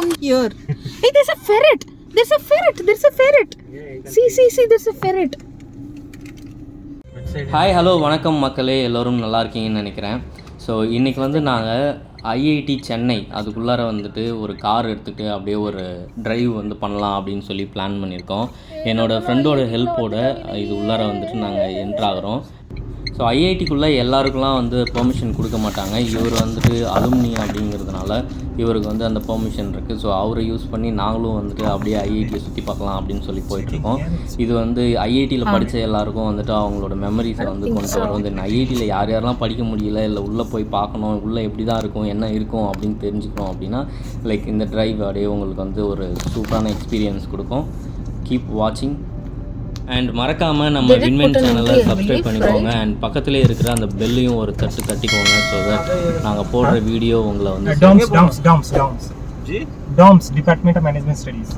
in here. Hey, there's a ferret. There's a ferret. There's a ferret. See, there's a ferret. Hi hello வணக்கம் மக்களே, எல்லோரும் நல்லா இருக்கீங்கன்னு நினைக்கிறேன். ஸோ இன்றைக்கி வந்து நாங்கள் ஐஐடி சென்னை அதுக்குள்ளார வந்துட்டு ஒரு கார் எடுத்துகிட்டு அப்படியே ஒரு ட்ரைவ் வந்து பண்ணலாம் அப்படின்னு சொல்லி பிளான் பண்ணியிருக்கோம். என்னோடய ஃப்ரெண்டோட ஹெல்ப்போட இது உள்ளார வந்துட்டு நாங்கள் என்ட்ராகிறோம். ஸோ ஐஐடிக்குள்ளே எல்லாருக்கெல்லாம் வந்து பெர்மிஷன் கொடுக்க மாட்டாங்க. இவர் வந்துட்டு அலுமினி அப்படிங்கிறதுனால இவருக்கு வந்து அந்த பெர்மிஷன் இருக்குது. ஸோ அவரை யூஸ் பண்ணி நாங்களும் வந்துட்டு அப்படியே ஐஐடியை சுற்றி பார்க்கலாம் அப்படின்னு சொல்லி போயிட்டுருக்கோம். இது வந்து ஐஐடியில் படித்த எல்லாருக்கும் வந்துட்டு அவங்களோட மெமரிஸை வந்து கொண்டு வரும். இந்த ஐஐடியில் யார் யாரெல்லாம் படிக்க முடியல, இல்லை உள்ளே போய் பார்க்கணும், உள்ளே எப்படி தான் இருக்கும், என்ன இருக்கும் அப்படின்னு தெரிஞ்சுக்கணும் அப்படின்னா லைக் இந்த ட்ரைவ் அப்படியே உங்களுக்கு வந்து ஒரு சூப்பரான எக்ஸ்பீரியன்ஸ் கொடுக்கும். கீப் வாட்சிங் அண்ட் மறக்காமல் நம்ம வின்மென் சேனலை சப்ஸ்கிரைப் பண்ணிக்கோங்க. அண்ட் பக்கத்துலேயே இருக்கிற அந்த பெல்லையும் ஒரு தட்டிக்கோங்க. ஸோ தட் நாங்கள் போடுற வீடியோ உங்களை வந்து DoMS department of management studies.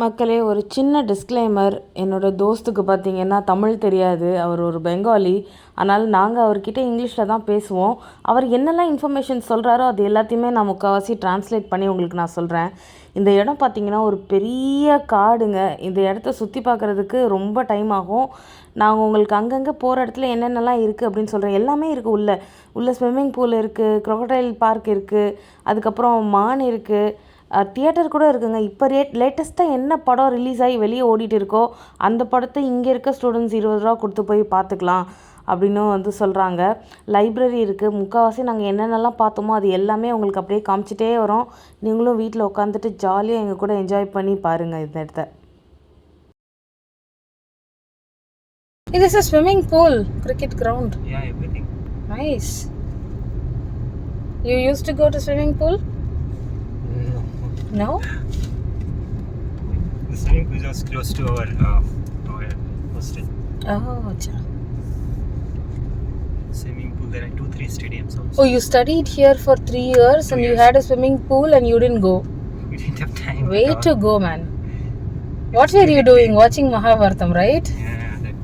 மக்களே, ஒரு சின்ன டிஸ்க்ளைமர். என்னோடய தோஸ்துக்கு பார்த்திங்கன்னா தமிழ் தெரியாது, அவர் ஒரு பெங்காலி. அதனால் நாங்கள் அவர்கிட்ட இங்கிலீஷில் தான் பேசுவோம். அவர் என்னெல்லாம் இன்ஃபர்மேஷன் சொல்கிறாரோ அது எல்லாத்தையுமே நான் முக்கால்வாசி ட்ரான்ஸ்லேட் பண்ணி உங்களுக்கு நான் சொல்கிறேன். இந்த இடம் பார்த்திங்கன்னா ஒரு பெரிய காடுங்க. இந்த இடத்த சுற்றி பார்க்குறதுக்கு ரொம்ப டைம் ஆகும். நாங்கள் உங்களுக்கு அங்கங்கே போகிற இடத்துல என்னென்னலாம் இருக்குது அப்படின்னு சொல்கிறேன். எல்லாமே இருக்குது. உள்ள ஸ்விம்மிங் பூல் இருக்குது, க்ரொக்கடைல் பார்க் இருக்குது, அதுக்கப்புறம் மான் இருக்குது, தியேட்டர் கூட இருக்குங்க. இப்போ லேட்டஸ்ட்டாக என்ன படம் ரிலீஸ் ஆகி வெளியே ஓடிட்டு இருக்கோ அந்த படத்தை இங்கே இருக்க ஸ்டூடெண்ட்ஸ் 20 ரூபா கொடுத்து போய் பார்த்துக்கலாம் அப்படின்னு வந்து சொல்கிறாங்க. லைப்ரரி இருக்குது. முக்கால்வாசி நாங்கள் என்னென்னலாம் பார்த்தோமோ அது எல்லாமே உங்களுக்கு அப்படியே காமிச்சிட்டே வரோம். நீங்களும் வீட்டில் உட்காந்துட்டு ஜாலியாக எங்கள் கூட என்ஜாய் பண்ணி பாருங்கள் இந்த இடத்த. This is a swimming pool, cricket ground. Yeah, everything. Nice. You used to go to swimming pool? No? The swimming pool was close to our hostel. Oh, acha. Swimming pool, there are 2-3 stadiums also. Oh, you studied here for 3 years and you had a swimming pool and you didn't go. We didn't have time. Way to go, man. What were you doing? Watching Mahabharatam, right? Yeah, that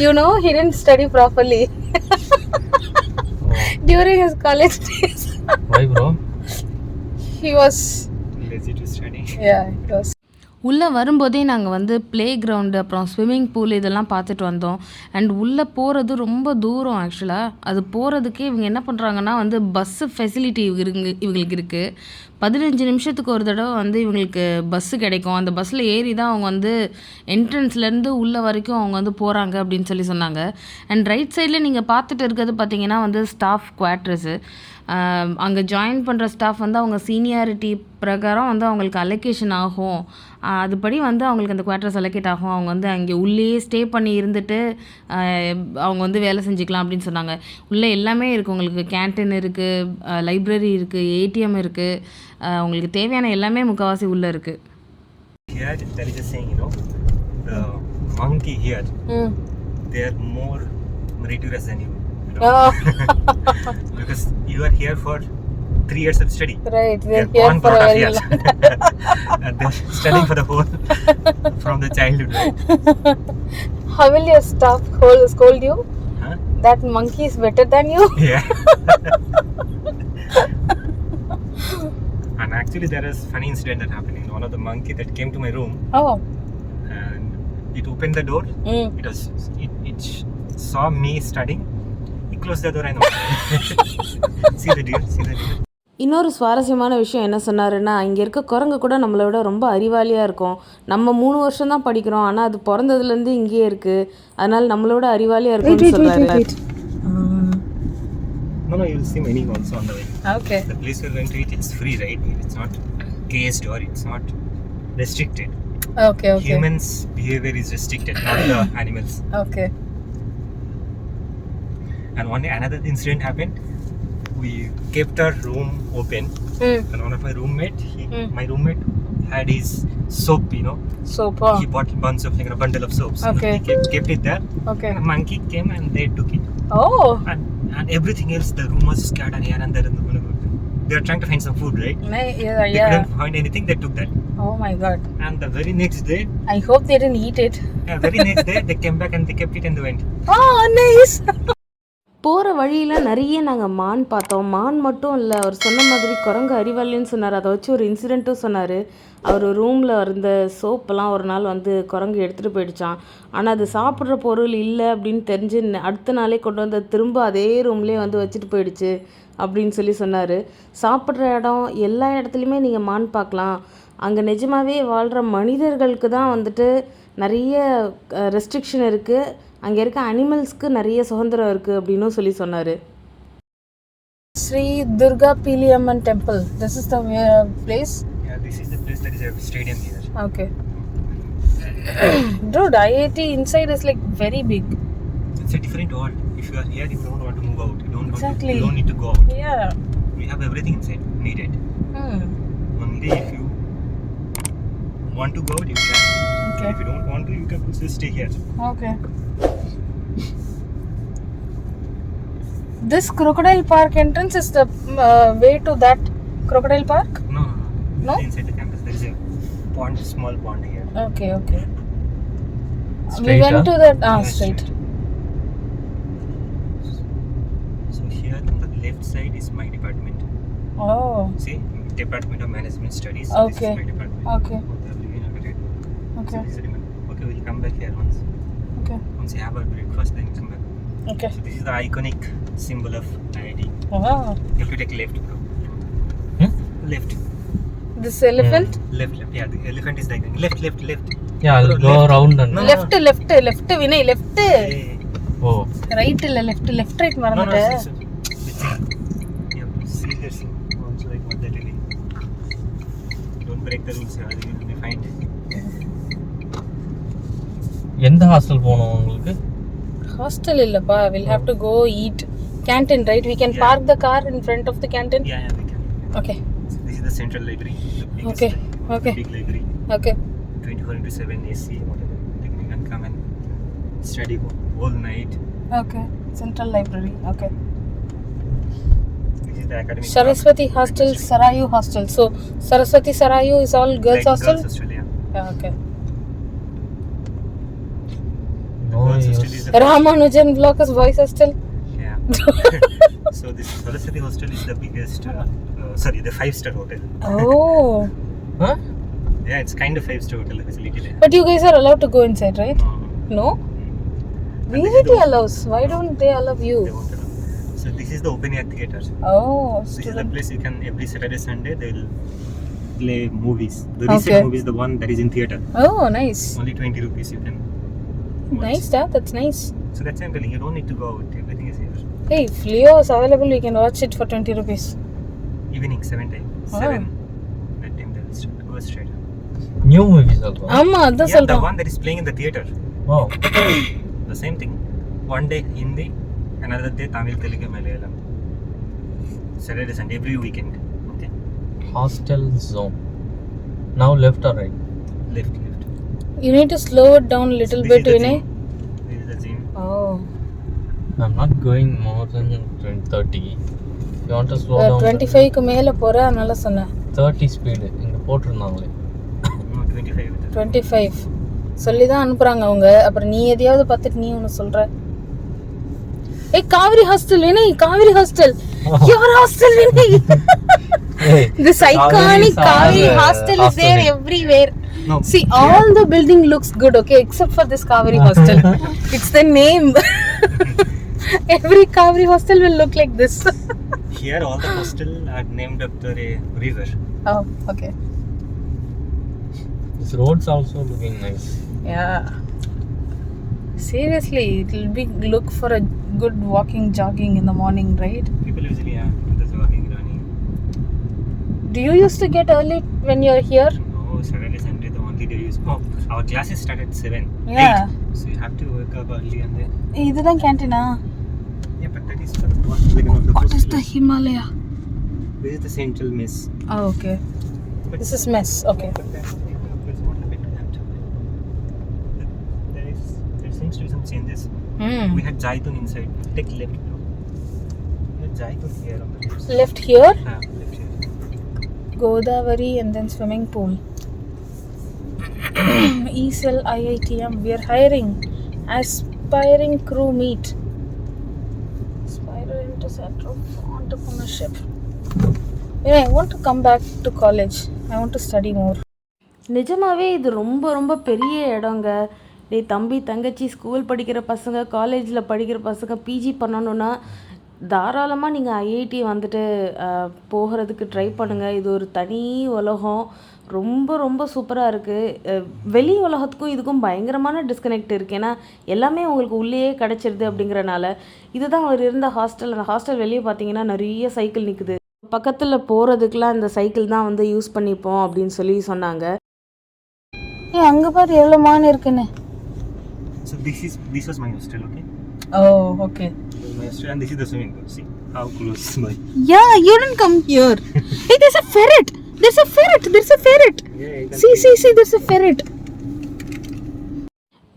You know, he didn't study properly during his college days. Why, bro? He was Lazy to study. Yeah, he was. உள்ளே வரும்போதே நாங்கள் வந்து play ground அப்புறம் swimming pool இதெல்லாம் பார்த்துட்டு வந்தோம். And உள்ளே போகிறது ரொம்ப தூரம். ஆக்சுவலாக அது போகிறதுக்கே இவங்க என்ன பண்ணுறாங்கன்னா வந்து பஸ்ஸு ஃபெசிலிட்டி இவங்களுக்கு இருக்குது. 15 நிமிஷத்துக்கு ஒரு தடவை வந்து இவங்களுக்கு பஸ்ஸு கிடைக்கும். அந்த பஸ்ஸில் ஏறி தான் அவங்க வந்து என்ட்ரன்ஸ்லேருந்து உள்ளே வரைக்கும் அவங்க வந்து போகிறாங்க அப்படின்னு சொல்லி சொன்னாங்க. அண்ட் ரைட் சைடில் நீங்கள் பார்த்துட்டு இருக்கிறது பார்த்தீங்கன்னா வந்து ஸ்டாஃப் குவார்ட்டர்ஸு. அங்கே ஜாயின் பண்ணுற ஸ்டாஃப் வந்து அவங்க சீனியாரிட்டி பிரகாரம் வந்து அவங்களுக்கு அலோகேஷன் ஆகும். அதுபடி வந்து அவங்களுக்கு அந்த குவார்ட்டர்ஸ் அலோகேட் ஆகும். அவங்க வந்து அங்கே உள்ளேயே ஸ்டே பண்ணி இருந்துட்டு அவங்க வந்து வேலை செஞ்சுக்கலாம் அப்படின்னு சொன்னாங்க. உள்ளே எல்லாமே இருக்குது. உங்களுக்கு கேன்டீன் இருக்குது, லைப்ரரி இருக்குது, ஏடிஎம் இருக்குது. உங்களுக்கு தேவையான எல்லாமே முக்கால்வாசி உள்ளே இருக்குது. Here there is a saying, the monkey here, they are more meritorious than you. Because you are here for 3 years of study. Right, they're here for a very long and they're studying for the whole from the childhood, right? How will your staff scold you? Huh? That monkey is better than you? Yeah. And actually there is funny incident that happened. One of the monkey that came to my room. Oh. And it opened the door. It saw me studying. It closed the door and see the deer. இன்னொரு சுவாரஸ்யமான விஷயம் என்ன சொன்னாருன்னா, இங்கே இருக்க குரங்கு கூட நம்மளை விட ரொம்ப அறிவாளியாக இருக்கும். நம்ம 3 வருஷம் தான் படிக்கிறோம், ஆனால் அது பிறந்ததுலேருந்து இங்கேயே இருக்குது. அதனால் நம்மளோட அறிவாளியாக இருக்கும்னு சொல்கிறாரு. No, you'll see many also on the way. Okay. The place you're going to eat, it's free, right? It's not caged or it's not restricted. Okay. Humans' behavior is restricted, not the animals. Okay. And another incident happened. We kept our room open, and one of my roommate had his soap, Soap. He bought a bundle of soaps. Okay. He kept it there. Okay. And a monkey came and they took it. Oh. And everything else, the room was scattered here and there. They were trying to find some food, right? Yeah. They couldn't find anything. They took that. Oh my God. And the very next day, I hope they didn't eat it. very next day, they came back and they kept it and they went. Oh, nice. போகிற வழியில் நிறைய நாங்கள் மான் பார்த்தோம். மான் மட்டும் இல்லை, அவர் சொன்ன மாதிரி குரங்கு அறிவாளின்னு சொன்னார். அதை வச்சு ஒரு இன்சிடெண்ட்டும் சொன்னார். அவர் ரூமில் இருந்த சோப்பெல்லாம் ஒரு நாள் வந்து குரங்கு எடுத்துகிட்டு போயிடுச்சான். ஆனால் அது சாப்பிட்ற பொருள் இல்லை அப்படின்னு தெரிஞ்சு அடுத்த நாளே கொண்டு வந்து திரும்ப அதே ரூம்லேயே வந்து வச்சுட்டு போயிடுச்சு அப்படின்னு சொல்லி சொன்னார். சாப்பிட்ற இடம் எல்லா இடத்துலையுமே நீங்கள் மான் பார்க்கலாம். அங்கே நிஜமாகவே வாழ்கிற மனிதர்களுக்கு தான் வந்துட்டு நிறைய ரெஸ்ட்ரிக்ஷன் இருக்குது. அங்கே இருக்க அனிமல்ஸ்க்கு நிறைய சுதந்திரம் இருக்குது அப்படின்னும் சொல்லி சொன்னார். Sri Durga Peeliyamman temple. This is the place. Yeah, this is the place that is a stadium here. Okay. Dude, IIT inside is like very big. It's a different world. If you are here, you don't want to move out. Exactly. You don't need to go out. Yeah. We have everything inside needed. Only if you want to go out, you can. Okay. If you don't want to, you can also stay here. Okay. This crocodile park entrance is the way to that crocodile park? No. No? Inside the campus, there is a pond, small pond here. Okay, okay. We Straight, went to that Yeah, straight. So here on the left side is my department. Oh, See, Department of Management Studies. Okay. This is my department. okay. Okay. Okay. So this is the department. Okay, we'll come back here once. Okay. Once you have our breakfast, then come back. Okay. So this is the iconic symbol of IIT. Wow. You have to take left, bro. Left. This elephant? Left. Yeah, the elephant is like left. Yeah, I'll go Left. around and... No. Left, Vinay, left. Hey. Oh. Right இல்ல left right No, மறந்துட்டேன். this one. Yeah, see this thing. Also like what they're telling. Don't break the rules, yeah. You will be fined. எந்த hostel போகணும் உங்களுக்கு? Hostel இல்லப்பா. We'll have to go eat. Canteen, right? We can Yeah. park the car in front of the canteen. Yeah, we can. Okay. So this is the central library. The biggest, Okay, okay. Big library. Okay. 24/7 AC, whatever. You can come and study whole night. Okay. Central library. Okay. This is the academic. Saraswati Hostel, Sarayu Hostel. So Saraswati Sarayu is all girls like hostel? Girls hostel, yeah. Yeah, okay. No Girls use. hostel is the Ramanujan block is boys hostel? yeah. So this Saraswati hostel is the biggest. The 5-star hotel. Oh. Huh? Yeah, it's kind of 5-star hotel facility there. But you guys are allowed to go inside, right? No? And this is VVT the- allows. Why don't they allow They you? won't allow. So this is the open air theater. Oh, This is the student. place you can every Saturday Sunday they will play movies. The Okay. recent movie is the one that is in theater. Oh, nice. Only 20 rupees you can watch. Nice, Dad. That's nice. So that's why I'm telling you, don't need to go out. Everything is here. Hey, if Leo is available, we can watch it for 20 rupees. Evening 7 time. Oh. 7. That time they will start. Go straight. New movies also. ஆமா அதான் Yeah, the சொல்றேன். one that is playing in the theater. Oh. The same thing. One day Hindi, another day Tamil, Telugu, Malayalam. Saturday, Sunday, every weekend. Okay. Hostel zone. Now left or right? Left. You need to slow it down a little This bit, is the Vinay. gym. This is the gym. Oh. I'm not going more than 30. You want to slow down? 25க்கு மேல போற அதனால சொன்னேன். 30 speed. இங்க போட்டுருந்தாங்களே. No, 25 with the 25 சொல்லி தான் அனுப்புறாங்க அவங்க. அப்புறம் நீ எதையாவது பார்த்துட்டு நீ ஒன்று சொல்ற. ஏய் Kaveri hostel Vinay, Kaveri hostel. Your hostel Vinay. Hey, This iconic Kaveri Kaveri is hostel is hostel there name. everywhere. No. See, all the building looks good, okay, except for this Kaveri hostel. It's the name. Every Kaveri hostel will look like this. Here all the hostel are named after a river. Oh, okay. This road's also looking nice. Yeah. Seriously, it will be look for a good walking, jogging in the morning, right? People usually do the jogging, running. Do you used to get early when you're here? No, Saturday, Sunday, the only day you use. Oh, our classes start at 7. Yeah. 8. So you have to wake up early and then. இதுதான் கேண்டீனா? Yeah, but that is for the What is the Himalaya? This is the central mess. Oh, okay. But This is mess. Okay. There seems to be some changes. We had Jaitun inside. Take left, bro. We had Jaitun here on the left. Left here, Left here. Godavari, and then swimming pool. ESL IITM, we are hiring. Aspiring crew meet. Toronto Center of Entrepreneurship. Yeah, I want to come back to college. I want to study more. நிஜமாவே இது ரொம்ப ரொம்ப பெரிய இடங்க. டேய் தம்பி தங்கச்சி school படிக்கிற பசங்க, காலேஜில் படிக்கிற பசங்க பிஜி பண்ணணுன்னா தாராளமாக நீங்கள் ஐஐடி வந்துட்டு போகிறதுக்கு ட்ரை பண்ணுங்கள். இது ஒரு தனி உலகம். ரொம்ப ரொம்ப சூப்பராக இருக்குது. வெளி உலகத்துக்கும் இதுக்கும் பயங்கரமான டிஸ்கனெக்ட் இருக்குது. ஏன்னா எல்லாமே உங்களுக்கு உள்ளேயே கிடச்சிருது அப்படிங்கிறனால. இதுதான் அவர் இருந்த ஹாஸ்டல். அந்த ஹாஸ்டல் வெளியே பார்த்தீங்கன்னா நிறைய சைக்கிள் நிற்குது. பக்கத்தில் போகிறதுக்கெலாம் இந்த சைக்கிள் தான் வந்து யூஸ் பண்ணிப்போம் அப்படின்னு சொல்லி சொன்னாங்க. ஏன் அங்கே பாரு எவ்வளோ மான் இருக்குன்னு. So this was my hostel, okay? Oh, okay. This was my hostel and this is the swimming pool. See how close my. Yeah, you didn't come here. Hey, there's a ferret. There's a ferret. There's a ferret. Yeah, you can See, there's a ferret.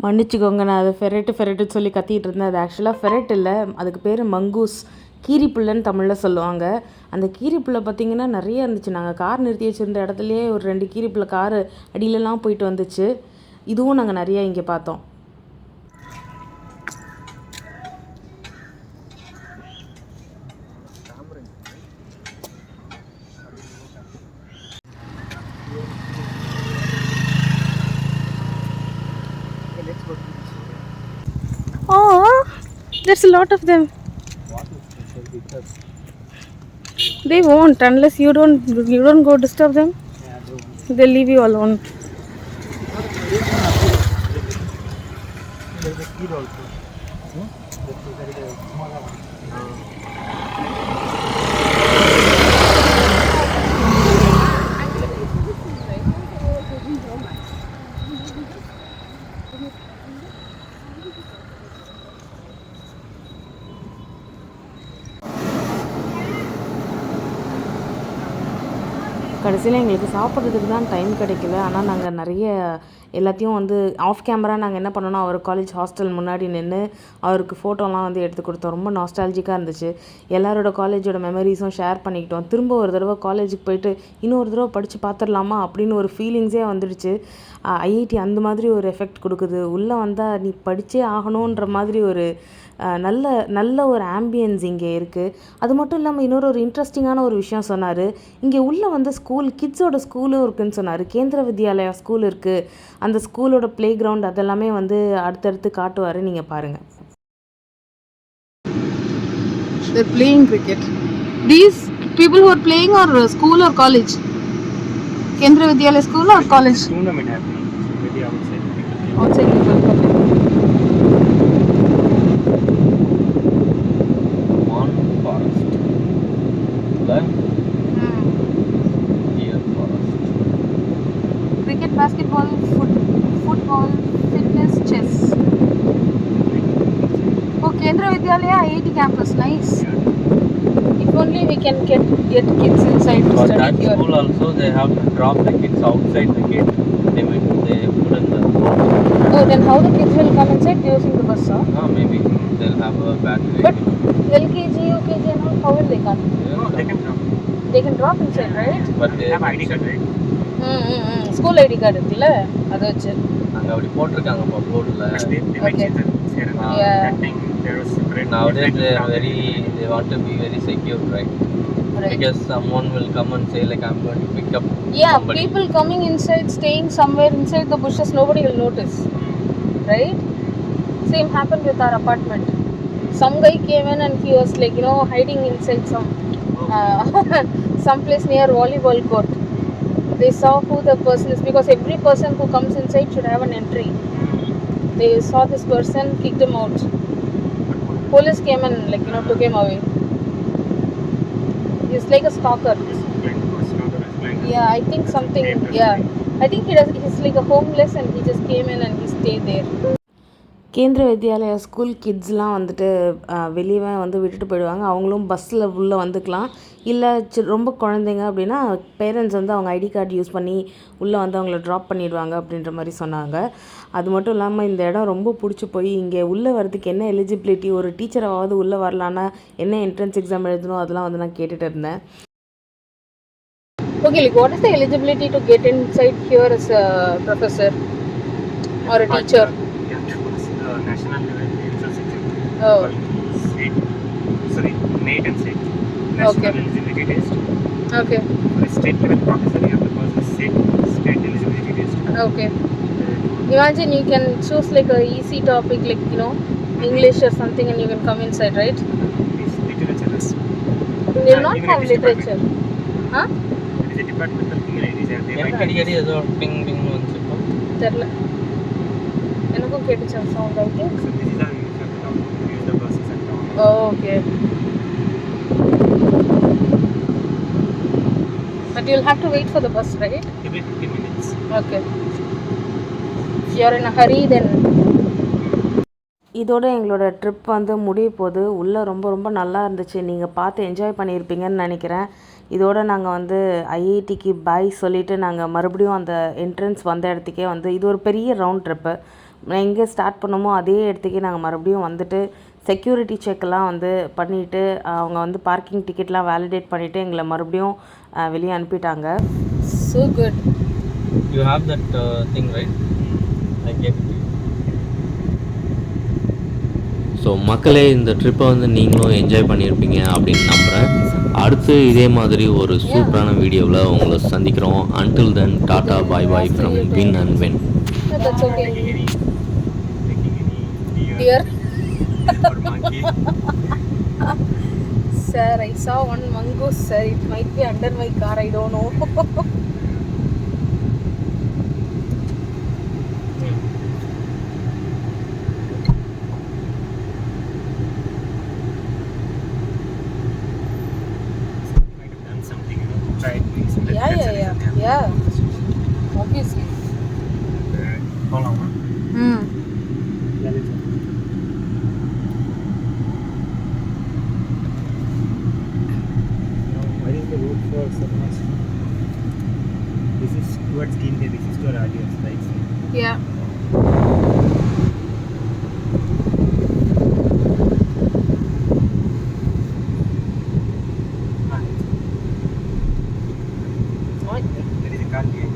மன்னிச்சுக்கோங்க, நான் அது ஃபெரெட்டு சொல்லி கத்திட்டு இருந்தேன். அது ஆக்சுவலாக ferret இல்லை, அதுக்கு பேர் மங்கூஸ். கீரிப்புள்ளைன்னு தமிழில் சொல்லுவாங்க. அந்த கீரிப்புள்ளை பார்த்திங்கன்னா நிறைய இருந்துச்சு. நாங்கள் கார் நிறுத்தி வச்சுருந்த இடத்துலையே ஒரு 2 கீரிப்புள்ளை காரு அடியிலலாம் போயிட்டு வந்துச்சு. இதுவும் நாங்கள் நிறையா இங்கே பார்த்தோம். Oh, there's a lot of them. They won't unless you don't go disturb them. They'll leave you alone. There's a kid also. There is a smaller one. கடைசியில் எங்களுக்கு சாப்பிட்றதுக்கு தான் டைம் கிடைக்கல. ஆனால் நாங்கள் நிறைய எல்லாத்தையும் வந்து ஆஃப் கேமரா நாங்கள் என்ன பண்ணோன்னா அவர் காலேஜ் ஹாஸ்டல் முன்னாடி நின்று அவருக்கு ஃபோட்டோலாம் வந்து எடுத்து கொடுத்தோம். ரொம்ப நாஸ்டாலஜிக்காக இருந்துச்சு. எல்லாரோட காலேஜோட மெமரிஸும் ஷேர் பண்ணிக்கிட்டோம். திரும்ப ஒரு தடவை காலேஜுக்கு போயிட்டு இன்னொரு தடவை படித்து பார்த்துடலாமா அப்படின்னு ஒரு ஃபீலிங்ஸே வந்துடுச்சு. ஐஐடி அந்த மாதிரி ஒரு எஃபெக்ட் கொடுக்குது. உள்ளே வந்தால் நீ படித்தே ஆகணுன்ற மாதிரி ஒரு நல்ல ஒரு ஆம்பியன்ஸ் இங்கே இருக்குது. அது மட்டும் இல்லாமல் இன்னொரு இன்ட்ரெஸ்டிங்கான ஒரு விஷயம் சொன்னார். இங்கே உள்ளே வந்து கிட்ஸோட ஸ்கூலும் இருக்குதுன்னு சொன்னார். கேந்திர வித்யாலயா ஸ்கூல் இருக்குது. அந்த ஸ்கூலோட ப்ளே கிரவுண்ட் அதெல்லாமே வந்து அடுத்தடுத்து காட்டுவார். நீங்கள் பாருங்கள். They're playing cricket. These people who are playing are school or college? Kendra Vidyalaya school or college? Tournament happening. Maybe outside. Outside people. One forest. Deer forest. Cricket, basketball, football, fitness, chess. Oh, Kendra Vidyalaya IIT campus, nice. If only we can get kids inside to For study that here. school also they have to drop the kids outside the gate. They put in the Oh, then how the kids will come inside using the bus, huh? maybe they'll have a battery. But LKG, UKG and all, how will they come? No, they can come. They can drop inside, right? But They have ID card, right? School ID card இருக்குல்ல அதை வச்சு அங்கே அப்படி போட்டிருக்காங்கப்பா போர்டில். They might change the rules here and there. Yeah. That time there was separate. Nowadays different they want to be very secure, right? Right. Because someone will come and say like I'm going to pick up Yeah, somebody. people coming inside, staying somewhere inside the bushes, nobody will notice, right? Same happened with our apartment. Some guy came in and he was like, hiding inside some place near volleyball court. They saw who the person is because every person who comes inside should have an entry. They saw this person, kicked him out. Police came and took him away. He's like a stalker. Yeah, I think something. Yeah, I think he's like a homeless and he just came in and he stayed there. கேந்திர Vidyalaya school கிட்ஸ்லாம் வந்துட்டு வெளியே வந்து விட்டுட்டு போயிடுவாங்க. அவங்களும் பஸ்ஸில் உள்ளே வந்துக்கலாம். இல்லை ரொம்ப குழந்தைங்க அப்படின்னா பேரண்ட்ஸ் வந்து அவங்க ஐடி கார்டு யூஸ் பண்ணி உள்ளே வந்து அவங்கள ட்ராப் பண்ணிடுவாங்க அப்படின்ற மாதிரி சொன்னாங்க. அது மட்டும் இல்லாமல் இந்த இடம் ரொம்ப பிடிச்சி போய் இங்கே உள்ளே வரதுக்கு என்ன எலிஜிபிலிட்டி, ஒரு டீச்சராவது உள்ளே வரலான்னா என்ன என்ட்ரன்ஸ் எக்ஸாம் எழுதணும் அதெல்லாம் வந்து நான் கேட்டுட்டு இருந்தேன். Okay, like what is the eligibility to get inside here as a professor or a teacher? You have to pass national level entrance exam. Oh. Sorry, made and set. National eligibility test. Okay. For a state level professor, you have to pass the state eligibility test. Okay. Imagine you can choose like a easy topic like, you know, English or something, and you can come inside, right? It's literature. They will not even have it is literature. Huh? It is a departmental thing. It is they might அடிக்கடி ஏதோ ping ping வந்துச்சுப்போம். தெரியல, எனக்கும் கேட்டுச்சு sound. I think. So this is how you have to use the buses and all. Okay. But you'll have to wait for the bus, right? Every 15 minutes. Okay. If you're in a hurry, then. இதோட எங்களோட trip வந்து முடிய போகுது. உள்ளே ரொம்ப ரொம்ப நல்லா இருந்துச்சு. நீங்கள் பார்த்து என்ஜாய் பண்ணியிருப்பீங்கன்னு நினைக்கிறேன். இதோட நாங்கள் வந்து ஐஐடிக்கு பாய் சொல்லிவிட்டு நாங்கள் மறுபடியும் அந்த என்ட்ரன்ஸ் வந்த இடத்துக்கே வந்து, இது ஒரு பெரிய ரவுண்ட் ட்ரிப்பு. எங்கே ஸ்டார்ட் பண்ணோமோ அதே இடத்துக்கே நாங்கள் மறுபடியும் வந்துட்டு செக்யூரிட்டி செக்கெல்லாம் வந்து பண்ணிவிட்டு, அவங்க வந்து பார்க்கிங் டிக்கெட்லாம் வேலிடேட் பண்ணிவிட்டு எங்களை மறுபடியும் வெளியே அனுப்பிட்டாங்க. So good. You have that thing, right? I gave it to you. So மக்களே, இந்த ட்ரிப்பை வந்து நீங்களும் என்ஜாய் பண்ணியிருப்பீங்க அப்படின்னு நம்புகிறேன். அடுத்து இதே மாதிரி ஒரு சூப்பரான வீடியோவில் உங்களை சந்திக்கிறோம். Until then, tata bye bye from win and when. That's okay. Taking any Deer. or monkey. Sir, I saw one mongoose, sir. It might be under my car. I don't know. Might have done something, you know, tried doing something. Yeah. Obviously. How long? What is the route for Sarmas? This is towards India. This is to Radius, right? Yeah. What? There is a car here.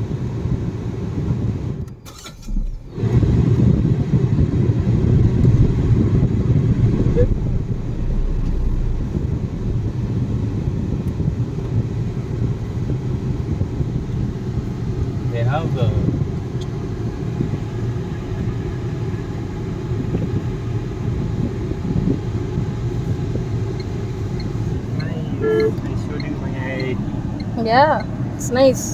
They have Nice. I showed you my Yeah. It's nice.